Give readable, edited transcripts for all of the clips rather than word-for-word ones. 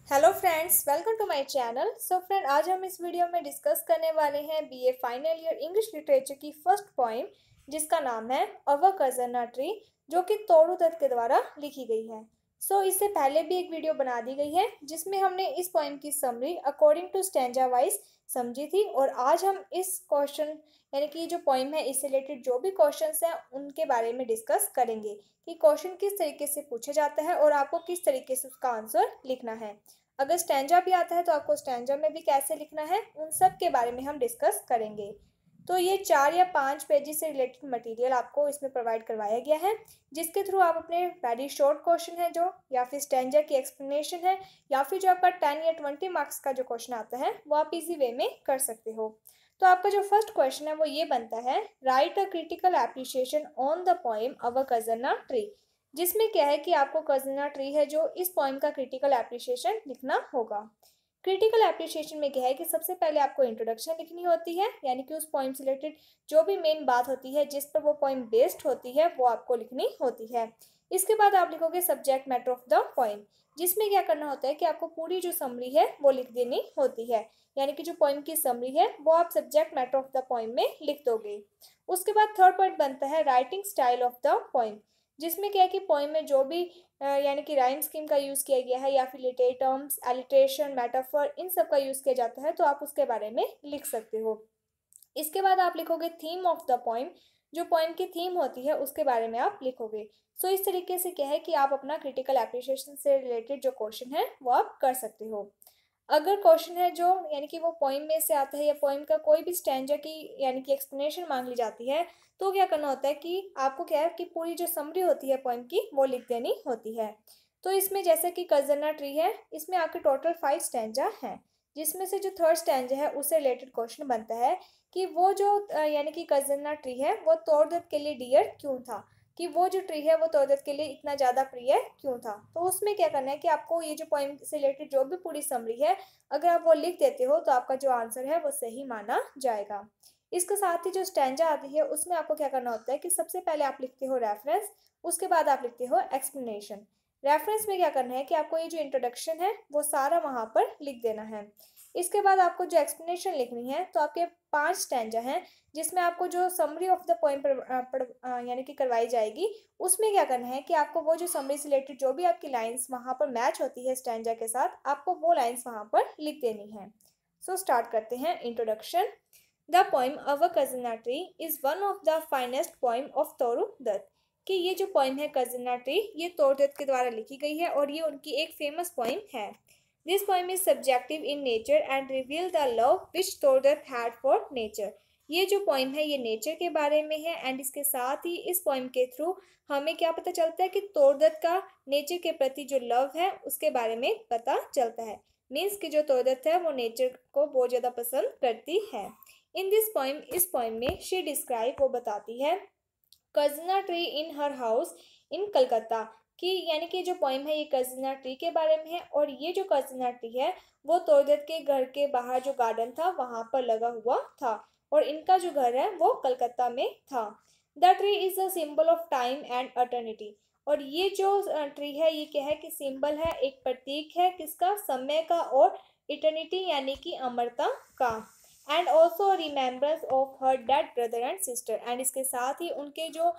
Hello friends, welcome to my channel. So friend, आज हम इस वीडियो में डिस्कस करने वाले हैं BA final year English literature की फर्स्ट पोइम, जिसका नाम है अवर कज़न अ ट्री, जो कि तोड़ू दत्त के द्वारा लिखी गई है। इससे पहले भी एक वीडियो बना दी गई है जिसमें हमने इस पोइम की summary according to stanza wise समझी थी। और आज हम इस क्वेश्चन यानी कि जो पोइम है इससे रिलेटेड जो भी क्वेश्चंस हैं उनके बारे में डिस्कस करेंगे कि क्वेश्चन किस तरीके से पूछा जाता है और आपको किस तरीके से उसका आंसर लिखना है। अगर स्टैंजा भी आता है तो आपको स्टैंजा में भी कैसे लिखना है, उन सब के बारे में हम डिस्कस करेंगे। तो ये 4 या 5 पेजेस से रिलेटेड मटेरियल आपको इसमें प्रोवाइड करवाया गया है, जिसके थ्रू आप अपने वेरी शॉर्ट क्वेश्चन है जो, या फिर स्टैंजा की एक्सप्लेनेशन है, या फिर जो आपका 10 या 20 मार्क्स का जो क्वेश्चन आता है वो आप इजी वे में कर सकते हो। तो आपका जो फर्स्ट क्वेश्चन है वो ये बनता है, right a critical appreciation on the poem our cousin a tree. जिसमें क्या है कि आपको कज़न ट्री है जो इस पोएम का क्रिटिकल एप्रिसिएशन लिखना होगा। क्रिटिकल एप्रिसिएशन में क्या है कि सबसे पहले आपको इंट्रोडक्शन लिखनी होती है, यानी कि उस पोएम से रिलेटेड जो भी मेन बात होती है जिस पर वो पोएम बेस्ड होती है वो आपको लिखनी होती है। इसके बाद आप लिखोगे subject matter of the poem, जिसमें क्या करना होता है कि आपको पूरी जो समरी है वो लिख देनी होती है, यानी कि जो पोएम की समरी है वो आप subject matter of the poem में लिख दोगे। उसके बाद थर्ड पॉइंट बनता है writing style of the poem, जिसमें क्या है कि पोएम में जो भी यानी कि राइम स्कीम का यूज़ किया गया है या फिर लिटरेरी टर्म्स, एलिट्रेशन, मेटाफर, इन सब का यूज़ किया जाता है तो आप उसके बारे में लिख सकते हो। इसके बाद आप लिखोगे थीम ऑफ द पोएम, जो पोएम की थीम होती है उसके बारे में आप लिखोगे। इस तरीके से क्या है कि आप अपना क्रिटिकल एप्रिसिएशन से रिलेटेड जो क्वेश्चन है वो आप कर सकते हो। अगर क्वेश्चन है जो यानी कि वो पोइम में से आता है या पोइम का कोई भी स्टैंजा की यानी कि एक्सप्लेनेशन मांग ली जाती है, तो क्या करना होता है कि आपको क्या है कि पूरी जो समरी होती है पोइम की वो लिख देनी होती है। तो इसमें जैसे कि कज़न ट्री है, इसमें आपके टोटल 5 स्टैंजा हैं, जिसमें से जो थर्ड स्टैंजा है उससे रिलेटेड क्वेश्चन बनता है कि वो जो यानी कि कज़न ट्री है वो तोड़दत्त के लिए डियर क्यों था, कि वो जो ट्री है वो तोड़दत्त के लिए इतना ज़्यादा प्रिय क्यों था। तो उसमें क्या करना है कि आपको ये जो पोइम से रिलेटेड जो भी पूरी समरी है अगर आप वो लिख देते हो तो आपका जो आंसर है वो सही माना जाएगा। इसके साथ ही जो स्टैंजा आती है उसमें आपको क्या करना होता है कि सबसे पहले आप लिखते हो रेफरेंस, उसके बाद आप लिखते हो एक्सप्लेनेशन। रेफरेंस में क्या करना है कि आपको ये जो इंट्रोडक्शन है वो सारा वहाँ पर लिख देना है। इसके बाद आपको जो एक्सप्लेनेशन लिखनी है तो आपके 5 स्टैंजा हैं, जिसमें आपको जो समरी ऑफ द पोएम यानी कि करवाई जाएगी, उसमें क्या करना है कि आपको वो जो समरी से रिलेटेड जो भी आपकी लाइंस वहाँ पर मैच होती है स्टैंजा के साथ, आपको वो लाइंस वहाँ पर लिख देनी है। स्टार्ट करते हैं introduction. The poem our casuarina tree is one of the finest poem of Toru Dutt, कि ये जो पोएम है कज़न ट्री ये तोरू दत्त के द्वारा लिखी गई है और ये उनकी एक फेमस पोएम है। This poem is subjective in nature and reveal the love which Toru Dutt had for nature. ये जो पोएम है ये नेचर के बारे में है एंड इसके साथ ही इस पोएम के थ्रू हमें क्या पता चलता है कि तोरू दत्त का नेचर के प्रति जो लव है उसके बारे में पता चलता है। मीन्स कि जो तोरू दत्त है वो नेचर को बहुत ज़्यादा पसंद करती है। इन दिस पोएम, इस पोएम में शी डिस्क्राइब, वो बताती है, casuarina tree in her house in Calcutta, कि यानी कि जो पोएम है ये कज़ना ट्री के बारे में है और ये जो कज़ना ट्री है वो तोरू दत्त के घर के बाहर जो गार्डन था वहाँ पर लगा हुआ था और इनका जो घर है वो कलकत्ता में था। The tree is a symbol of time and eternity, और ये जो ट्री है ये क्या है कि सिंबल है, एक प्रतीक है किसका, समय का और इटर्निटी यानी कि अमरता का। And also remembrance of her dead brother and sister, and इसके साथ ही उनके जो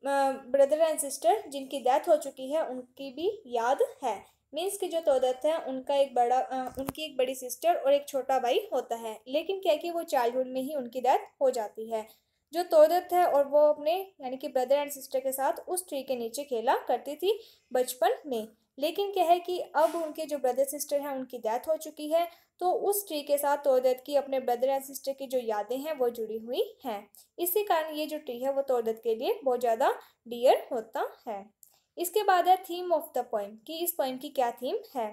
ब्रदर एंड सिस्टर जिनकी डेथ हो चुकी है उनकी भी याद है। मीन्स कि जो तोदत्त है उनका एक बड़ा उनकी एक बड़ी सिस्टर और एक छोटा भाई होता है, लेकिन क्या कि वो चाइल्डहुड में ही उनकी डेथ हो जाती है। जो तोदत्त है और वो अपने यानी कि ब्रदर एंड सिस्टर के साथ उस ट्री के नीचे खेला करती थी बचपन में, लेकिन क्या है कि अब उनके जो ब्रदर सिस्टर हैं उनकी डेथ हो चुकी है, तो उस ट्री के साथ तोदत्त की अपने ब्रदर एंड सिस्टर की जो यादें हैं वो जुड़ी हुई हैं। इसी कारण ये जो ट्री है वो तोदत्त के लिए बहुत ज़्यादा डियर होता है। इसके बाद है थीम ऑफ द पोएम, कि इस पोएम की क्या थीम है।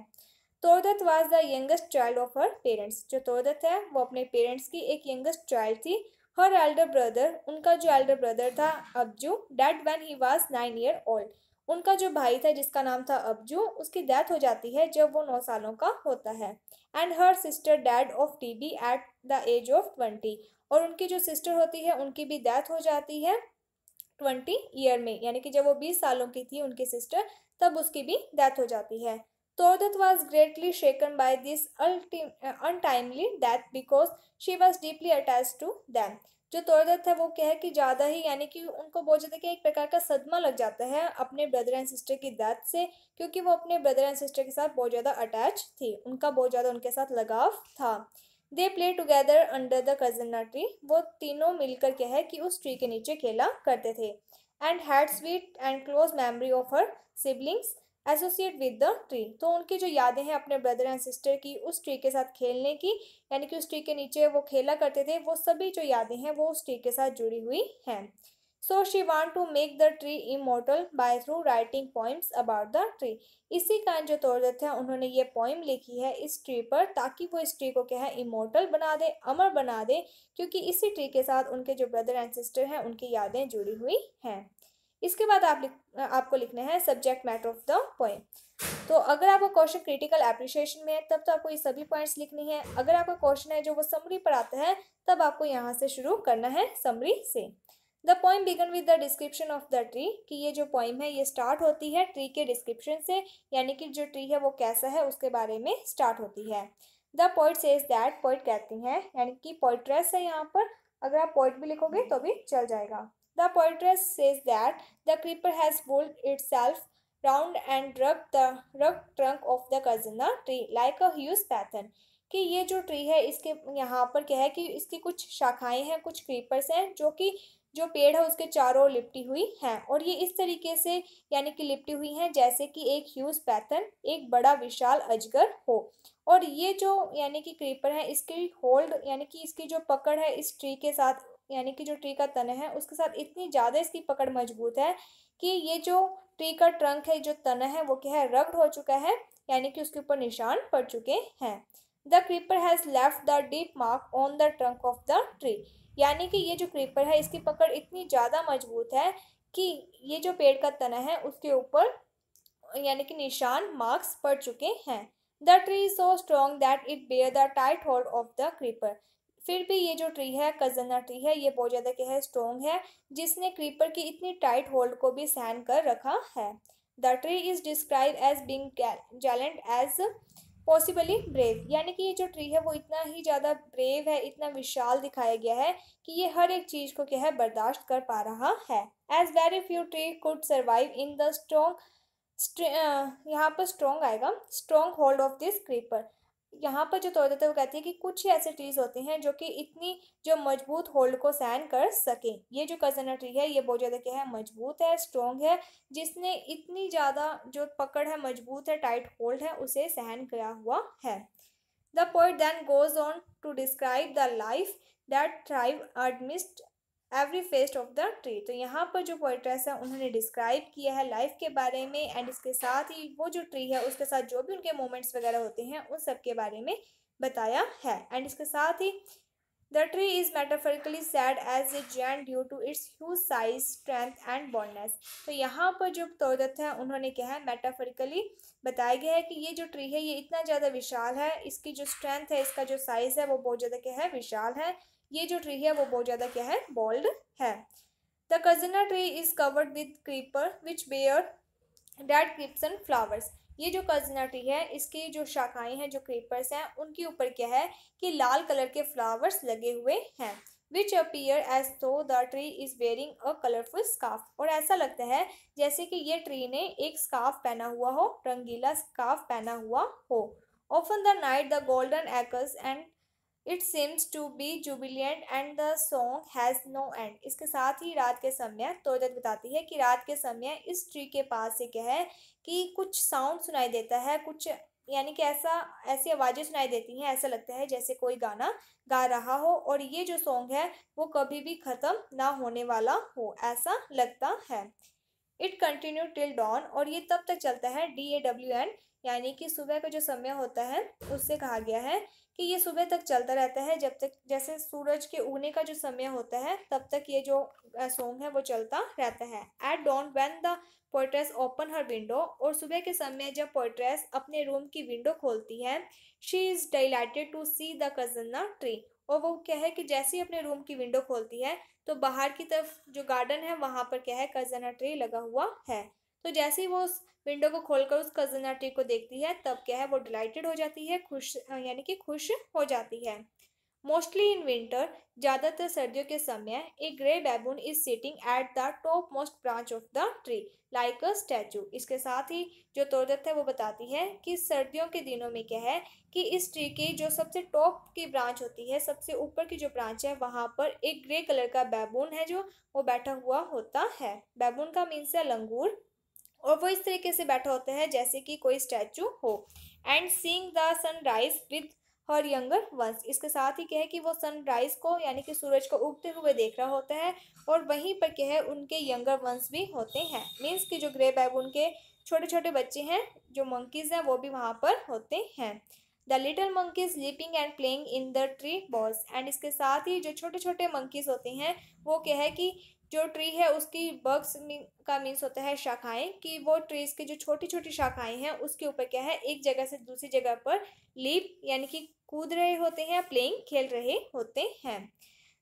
तोदत्त was the youngest child of her parents, जो तोदत्त है वो अपने पेरेंट्स की एक यंगेस्ट चाइल्ड थी। हर एल्डर ब्रदर, उनका जो एल्डर ब्रदर था Abju, dead when he was 9 year old, उनका जो भाई था जिसका नाम था अब्जू उसकी डेथ हो जाती है जब वो 9 सालों का होता है। And her sister died of TB at the age of 20, और उनकी जो सिस्टर होती है उनकी भी डेथ हो जाती है 20 ईयर में, यानी कि जब वो 20 सालों की थी उनकी सिस्टर तब उसकी भी डेथ हो जाती है। तोरदत was greatly shaken by this untimely death because she was deeply attached to them. जो तोरदत है वो क्या है कि ज़्यादा ही यानी कि उनको बहुत ज़्यादा क्या एक प्रकार का सदमा लग जाता है अपने ब्रदर एंड सिस्टर की डेथ से, क्योंकि वो अपने ब्रदर एंड सिस्टर के साथ बहुत ज़्यादा अटैच थी, उनका बहुत ज़्यादा उनके साथ लगाव था। They play together under the casuarina tree, वो तीनों मिलकर क्या है कि उस ट्री के नीचे खेला करते थे। And had sweet and close memory of her siblings associate with the tree, तो उनकी जो यादें हैं अपने ब्रदर एंड सिस्टर की उस ट्री के साथ खेलने की, यानी कि उस ट्री के नीचे वो खेला करते थे, वो सभी जो यादें हैं वो उस ट्री के साथ जुड़ी हुई हैं। So she want to make the tree immortal by through writing poems about the tree. इसी कारण जो तोरदत है उन्होंने ये पोइम लिखी है इस ट्री पर, ताकि वो इस ट्री को क्या है इमोर्टल बना दे, अमर बना दे, क्योंकि इसी ट्री के साथ उनके जो ब्रदर एंड सिस्टर हैं उनकी यादें जुड़ी हुई हैं। इसके बाद आपको लिखना है subject matter of the poem. तो अगर आपका क्वेश्चन क्रिटिकल एप्रिशिएशन में है तब तो आपको ये सभी पॉइंट्स लिखनी है। अगर आपका क्वेश्चन है जो वो समरी पर आता है तब आपको यहाँ से शुरू करना है समरी से। The poem began with the description of the tree, कि ये जो पोइम है ये स्टार्ट होती है ट्री के डिस्क्रिप्शन से, यानी कि जो ट्री है वो कैसा है उसके बारे में स्टार्ट होती है। The poet says that, poet कहती हैं, यानी कि पोइट्रेस है यहाँ पर, अगर आप पोइट भी लिखोगे तो भी चल जाएगा। The poetess says that the creeper has pulled itself round and rubbed the rugged trunk of the Kazana tree like a huge python, कि ये जो ट्री है इसके यहाँ पर क्या है कि इसकी कुछ शाखाएं हैं, कुछ क्रीपर्स हैं जो कि जो पेड़ है उसके चारों ओर लिपटी हुई हैं, और ये इस तरीके से यानी कि लिपटी हुई हैं जैसे कि एक ह्यूज पैथन, एक बड़ा विशाल अजगर हो। और ये जो यानी कि क्रीपर है इसकी होल्ड यानी कि इसकी जो पकड़ है इस ट्री के साथ, यानी कि जो ट्री का तन है उसके साथ इतनी ज़्यादा इसकी पकड़ मजबूत है कि ये जो ट्री का ट्रंक है, जो तना है वो क्या है रग्ड हो चुका है, यानी कि उसके ऊपर निशान पड़ चुके हैं। The creeper has left the deep mark on the trunk of the tree, यानी कि ये जो क्रीपर है इसकी पकड़ इतनी ज़्यादा मजबूत है कि ये जो पेड़ का तना है उसके ऊपर यानी कि निशान मार्क्स पड़ चुके हैं। The tree is so strong that it bear the tight hold of the creeper, फिर भी ये जो ट्री है कजन्ना ट्री है ये बहुत ज़्यादा क्या है स्ट्रॉन्ग है, जिसने क्रीपर की इतनी टाइट होल्ड को भी सहन कर रखा है। The tree is describe as being gallant as possibly brave, यानी कि ये जो ट्री है वो इतना ही ज़्यादा ब्रेव है, इतना विशाल दिखाया गया है कि ये हर एक चीज़ को क्या है बर्दाश्त कर पा रहा है। As very few tree could survive in the यहाँ पर स्ट्रॉन्ग आएगा, strong hold of this creeper. यहाँ पर जो तोड़ते थे वो कहती है कि कुछ ही ऐसे ट्रीज होते हैं जो कि इतनी जो मजबूत होल्ड को सहन कर सकें। ये जो कजना ट्री है ये बहुत ज़्यादा क्या है मजबूत है, स्ट्रॉन्ग है, जिसने इतनी ज़्यादा जो पकड़ है मजबूत है, टाइट होल्ड है, उसे सहन किया हुआ है। The poet then goes on to describe the life that thrive amidst every fest of the tree, तो यहाँ पर जो पोइट्रेस है उन्होंने डिस्क्राइब किया है लाइफ के बारे में, एंड इसके साथ ही वो जो ट्री है उसके साथ जो भी उनके मोमेंट्स वगैरह होते हैं उन सब के बारे में बताया है। एंड इसके साथ ही the tree is metaphorically said as a giant due to its huge size, strength and boldness, तो यहाँ पर जो तोड़त है उन्होंने क्या है मेटाफोरिकली बताया गया है कि ये जो ट्री है ये इतना ज़्यादा विशाल है, इसकी जो स्ट्रेंथ है, इसका जो साइज है वो बहुत ज़्यादा क्या है विशाल है, ये जो ट्री है वो बहुत ज़्यादा क्या है बोल्ड है। The casuarina tree is covered with creeper which bear red crimson flowers, ये जो कजना ट्री है इसकी जो शाखाएं हैं जो क्रीपर्स हैं उनके ऊपर क्या है कि लाल कलर के फ्लावर्स लगे हुए हैं। विच अपीयर एज दो the tree is wearing a colourful scarf, और ऐसा लगता है जैसे कि ये ट्री ने एक स्कार्फ पहना हुआ हो, रंगीला स्कार्फ पहना हुआ हो। Often the night the golden ex and it seems to be jubilant and the song has no end, इसके साथ ही रात के समय तोड़त बताती है कि रात के समय इस ट्री के पास से क्या है कि कुछ साउंड सुनाई देता है, कुछ यानी कि ऐसी आवाज़ें सुनाई देती हैं, ऐसा लगता है जैसे कोई गाना गा रहा हो, और ये जो सॉन्ग है वो कभी भी ख़त्म ना होने वाला हो, ऐसा लगता है। इट कंटिन्यू टिल डॉन, और ये तब तक चलता है DAWN, यानी कि सुबह का जो समय होता है उससे कहा गया है कि ये सुबह तक चलता रहता है, जब तक जैसे सूरज के उगने का जो समय होता है तब तक ये जो सॉन्ग है वो चलता रहता है। At dawn when the poetess open her window, और सुबह के समय जब पोइट्रेस अपने रूम की विंडो खोलती है, she is delighted to see the casuarina tree, और वो क्या है कि जैसे ही अपने रूम की विंडो खोलती है तो बाहर की तरफ जो गार्डन है वहाँ पर क्या है कजन्ना ट्री लगा हुआ है। तो जैसे ही वो उस विंडो को खोलकर उस कज़िना ट्री को देखती है तब क्या है वो डिलाइटेड हो जाती है, खुश यानी कि खुश हो जाती है। मोस्टली इन विंटर, ज़्यादातर सर्दियों के समय, a grey baboon is sitting at the topmost branch of the tree like a statue. इसके साथ ही जो तोड़त है वो बताती है कि सर्दियों के दिनों में क्या है कि इस ट्री की जो सबसे टॉप की ब्रांच होती है, सबसे ऊपर की जो ब्रांच है, वहाँ पर एक ग्रे कलर का बैबून है जो वो बैठा हुआ होता है। बैबून का मीन्स है लंगूर, और वो इस तरीके से बैठा होता है जैसे कि कोई स्टैचू हो। And seeing the sunrise with her younger once, इसके साथ ही क्या है कि वो सनराइज को यानी कि सूरज को उगते हुए देख रहा होता है, और वहीं पर क्या है उनके यंगर वंस भी होते हैं, मीन्स कि जो ग्रे बैबून के छोटे छोटे बच्चे हैं, जो मंकीज हैं, वो भी वहाँ पर होते हैं। The little monkeys sleeping and playing in the tree balls, and इसके साथ ही जो छोटे छोटे मंकीज होते हैं वो क्या है कि जो ट्री है उसकी बग्स का मीन्स होता है शाखाएं, कि वो ट्रीज की जो छोटी छोटी शाखाएं हैं उसके ऊपर क्या है एक जगह से दूसरी जगह पर लीप यानी कि कूद रहे होते हैं, प्लेइंग खेल रहे होते हैं।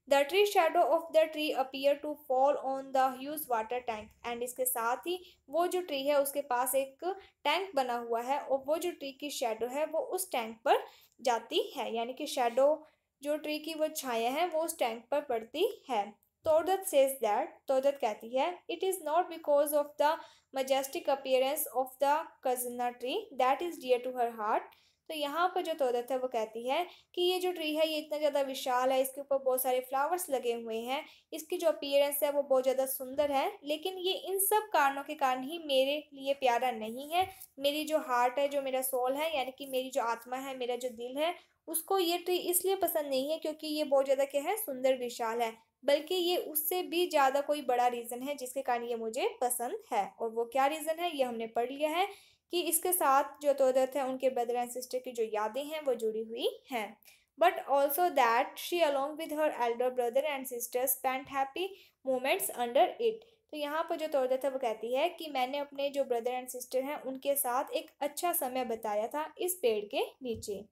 The tree shadow of the tree appear to fall on the huge water tank, and इसके साथ ही वो जो ट्री है उसके पास एक टैंक बना हुआ है, और वो जो ट्री की शेडो है वो उस टैंक पर जाती है, यानी कि शेडो जो ट्री की वो छाया है वो उस टैंक पर पड़ती है। तोड़त सेज दैट, तोड़त कहती है, it is not because of the majestic appearance of the casuarina tree that is dear to her heart. तो यहाँ पर जो तोड़त है वो कहती है कि ये जो ट्री है ये इतना ज़्यादा विशाल है, इसके ऊपर बहुत सारे फ्लावर्स लगे हुए हैं, इसकी जो अपीयरेंस है वो बहुत ज़्यादा सुंदर है, लेकिन ये इन सब कारणों के कारण ही मेरे लिए प्यारा नहीं है। मेरी जो हार्ट है, जो मेरा सोल है, यानी कि मेरी जो आत्मा है, मेरा जो दिल है, उसको ये ट्री इसलिए पसंद नहीं है क्योंकि ये बहुत ज़्यादा क्या है सुंदर विशाल है, बल्कि ये उससे भी ज़्यादा कोई बड़ा रीज़न है जिसके कारण ये मुझे पसंद है। और वो क्या रीज़न है ये हमने पढ़ लिया है कि इसके साथ जो तोदत है उनके ब्रदर एंड सिस्टर की जो यादें हैं वो जुड़ी हुई हैं, but also that she along with her Elder brother and sister spent happy moments under it. तो यहाँ पर जो तोदत है वो कहती है कि मैंने अपने जो ब्रदर एंड सिस्टर हैं उनके साथ एक अच्छा समय बताया था इस पेड़ के नीचे।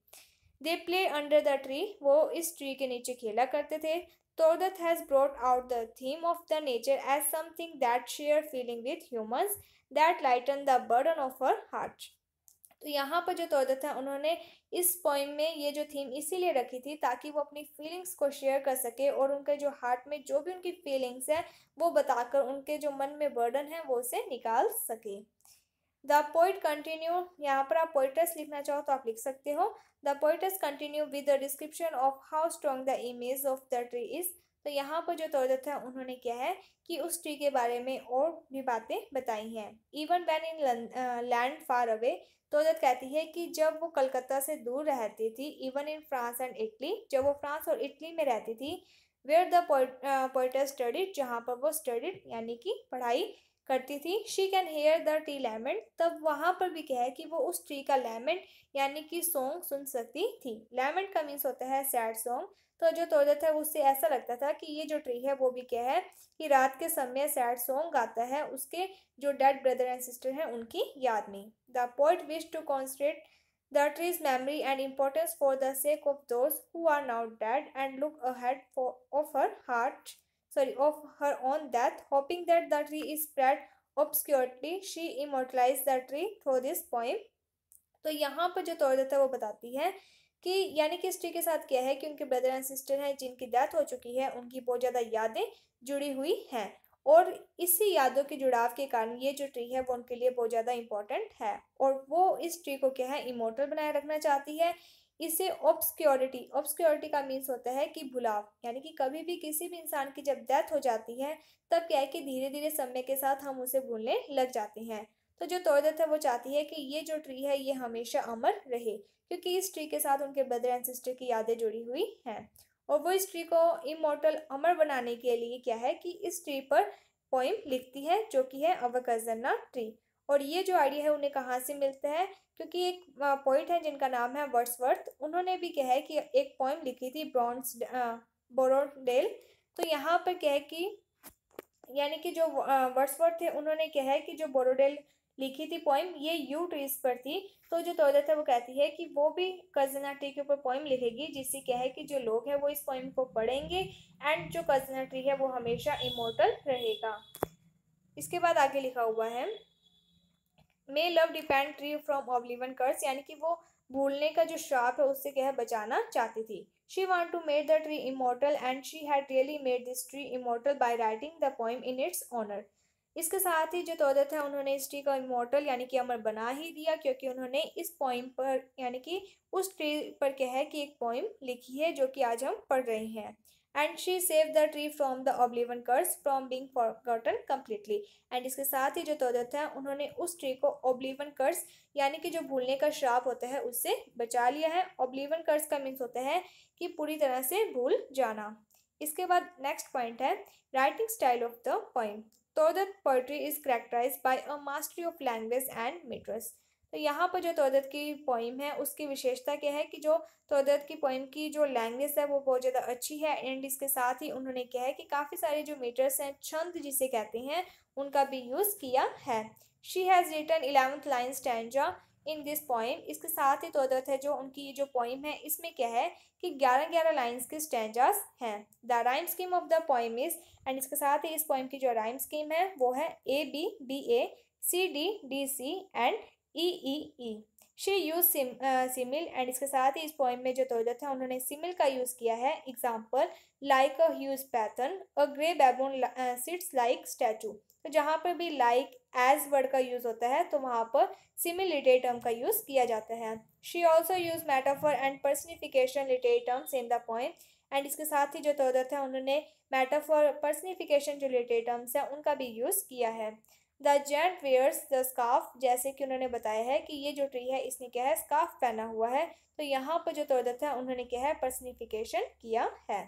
They play under the tree, वो इस ट्री के नीचे खेला करते थे। Tordeth has brought out the theme of the nature as something that share feeling with humans that lighten the burden of her heart। तो यहाँ पर जो तोड़त है उन्होंने इस पोइम में ये जो थीम इसीलिए रखी थी ताकि वो अपनी फीलिंग्स को शेयर कर सके, और उनके जो हार्ट में जो भी उनकी फीलिंग्स है वो बताकर उनके जो मन में बर्डन है वो उसे निकाल सके। द पोइट कंटिन्यू, यहाँ पर आप पोइटस लिखना चाहो तो आप लिख सकते हो। The poet's continue with the description of how strong the image of the tree is. तो यहाँ पर जो तोड़त है उन्होंने क्या है कि उस ट्री के बारे में और भी बातें बताई हैं। Even when in land far away, तोड़त कहती है कि जब वो कलकत्ता से दूर रहती थी, even in France and Italy, जब वो फ्रांस और इटली में रहती थी, वेयर द पोइटस स्टडीड, जहाँ पर वो स्टडीड यानी कि पढ़ाई करती थी, she can here the tree lament, तब वहाँ पर भी क्या है कि वो उस ट्री का लैमेंट यानी कि सॉन्ग सुन सकती थी। लैमेंट का मीन्स होता है सैड सॉन्ग। तो जो तोड़त है उससे ऐसा लगता था कि ये जो ट्री है वो भी क्या है कि रात के समय सैड सॉन्ग गाता है उसके जो डेड ब्रदर एंड सिस्टर हैं उनकी याद में। The poet wish to concentrate the tree's memory and importance for the sake of those who are now dead and look ahead of her heart, of her own death, hoping that the tree is spread obscurely, she immortalized the tree through this poem। तो यहाँ पर जो तोड़त है वो बताती है कि यानी कि इस ट्री के साथ क्या है कि उनके ब्रदर एंड सिस्टर हैं जिनकी डेथ हो चुकी है, उनकी बहुत ज़्यादा यादें जुड़ी हुई हैं, और इसी यादों के जुड़ाव के कारण ये जो ट्री है वो उनके लिए बहुत ज़्यादा इम्पोर्टेंट है, और वो इस ट्री को क्या है इमोर्टल बनाए रखना चाहती है। इसे ऑब्सक्योरिटी, ऑब्सक्योरिटी का मीन्स होता है कि भुलाव, यानी कि कभी भी किसी भी इंसान की जब डेथ हो जाती है तब क्या है कि धीरे धीरे समय के साथ हम उसे भूलने लग जाते हैं। तो जो तोड़त है वो चाहती है कि ये जो ट्री है ये हमेशा अमर रहे, क्योंकि इस ट्री के साथ उनके ब्रदर एंड सिस्टर की यादें जुड़ी हुई हैं, और वो इस ट्री को इमोर्टल अमर बनाने के लिए क्या है कि इस ट्री पर पोइम लिखती है जो कि है अवर कज़ना ट्री। और ये जो आइडिया है उन्हें कहाँ से मिलता है, क्योंकि एक पोइट है जिनका नाम है वर्ड्सवर्थ, उन्होंने भी क्या है कि एक पोइम लिखी थी ब्रॉन्स बोरोडेल। तो यहाँ पर क्या है कि यानी कि जो वर्ड्सवर्थ थे उन्होंने क्या है कि जो बोरोडेल लिखी थी पोइम ये यू ट्रीज पर थी। तो जो तोड़त है वो कहती है कि वो भी कज़ना ट्री के ऊपर पोइम लिखेगी जिससे क्या है कि जो लोग हैं वो इस पोइम को पढ़ेंगे, एंड जो कज़ना ट्री है वो हमेशा इमोर्टल रहेगा। इसके बाद आगे लिखा हुआ है, may love defend tree from oblivion curse, यानी कि वो भूलने का जो श्राप है उससे क्या है बचाना चाहती थी। She want to made the tree immortal and she had really made this tree immortal by writing the poem in its honour. इसके साथ ही जो तोदत है उन्होंने इस ट्री को इमोर्टल यानी कि अमर बना ही दिया, क्योंकि उन्होंने इस पोइम पर यानी कि उस ट्री पर क्या है कि एक पोइम लिखी है जो कि आज हम पढ़ रहे हैं। And she save the tree from the oblivion curse from being forgotten completely. And इसके साथ ही जो तोदत है उन्होंने उस ट्री को ऑब्लिवन कर्स यानी कि जो भूलने का श्राप होता है उससे बचा लिया है। ऑब्लिवन कर्स का मीन्स होता है कि पूरी तरह से भूल जाना। इसके बाद नेक्स्ट पॉइंट है writing style of the poem. तोदत poetry is characterised bye a mastery of language and metres. तो यहाँ पर जो तोदत की पोइम है उसकी विशेषता क्या है कि जो तोदत की पोइम की जो लैंग्वेज है वो बहुत ज़्यादा अच्छी है। एंड इसके साथ ही उन्होंने क्या है कि काफ़ी सारे जो मीटर्स हैं, छंद जिसे कहते हैं, उनका भी यूज़ किया है। She has written 11th line stanza in this poem. इसके साथ ही तोदत है जो उनकी जो पोइम है इसमें क्या है कि 11-11 लाइन्स के स्टैंजास हैं। The rhyme scheme of the poem is, and इसके साथ ही इस पोइम की जो राइम स्कीम है वो है A-B-B-A, C-D-D-C and E-E-E। She use simile, and इसके साथ ही इस पोइम में जो तोदत है उन्होंने सिमिल का यूज़ किया है। Example like a huge Python, a grey बैबून seats like statue. तो जहाँ पर भी लाइक एज वर्ड का यूज़ होता है तो वहाँ पर सिमिल लिटरेरी टर्म का यूज़ किया जाता है। She also use metaphor and personification literary terms in the poem. And इसके साथ ही जो तोदत है उन्होंने मेटाफर पर्सनिफिकेशन जो लिटरेरी टर्म्स है उनका भी यूज़ किया है। The gent wears the scarf, जैसे कि उन्होंने बताया है कि ये जो ट्री है इसने क्या है स्कार्फ पहना हुआ है। तो यहाँ पर जो तोदत है उन्होंने क्या है पर्सनिफिकेशन किया है।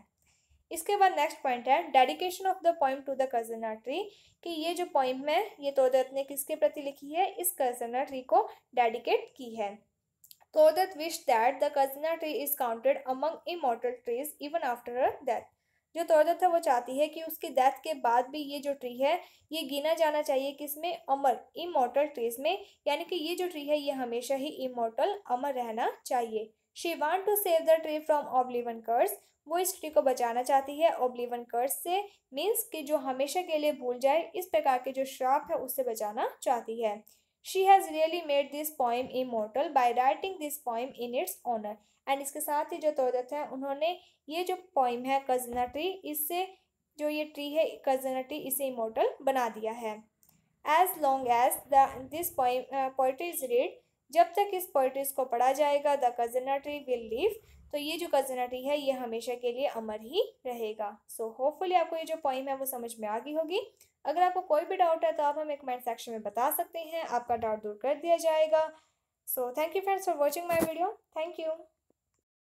इसके बाद नेक्स्ट पॉइंट है dedication of the poem to the casuarina tree, कि ये जो पोइम है ये तोदत ने किसके प्रति लिखी है, इस कजना ट्री को डेडिकेट की है। तोदत wish that the casuarina tree is counted among immortal trees even after her death. जो तोदत है वो चाहती है कि उसकी डेथ के बाद भी ये जो ट्री है ये गिना जाना चाहिए किसमें, अमर इमॉर्टल ट्रीज में, यानी कि ये जो ट्री है ये हमेशा ही इमॉर्टल अमर रहना चाहिए। She want to save the tree from oblivion curse, वो इस ट्री को बचाना चाहती है ऑब्लिवन कर्स से, मीन्स कि जो हमेशा के लिए भूल जाए इस प्रकार के जो श्राप है उससे बचाना चाहती है। She has really made this poem immortal by writing this poem in its honour. And इसके साथ ही जो तोदत है उन्होंने ये जो पोइम है कजना ट्री, इससे जो ये ट्री है कजना ट्री इसे इमोर्टल बना दिया है। As long as this poetry is read, जब तक इस पोइट्रीज को पढ़ा जाएगा the casuarina tree will live, तो ये जो कजना ट्री है ये हमेशा के लिए अमर ही रहेगा। सो होपफुली आपको ये जो पोइम है वो समझ में आ गई होगी। अगर आपको कोई भी डाउट है तो आप हमें कमेंट सेक्शन में बता सकते हैं, आपका डाउट दूर कर दिया जाएगा। So thank you friends for watching my video. Thank you.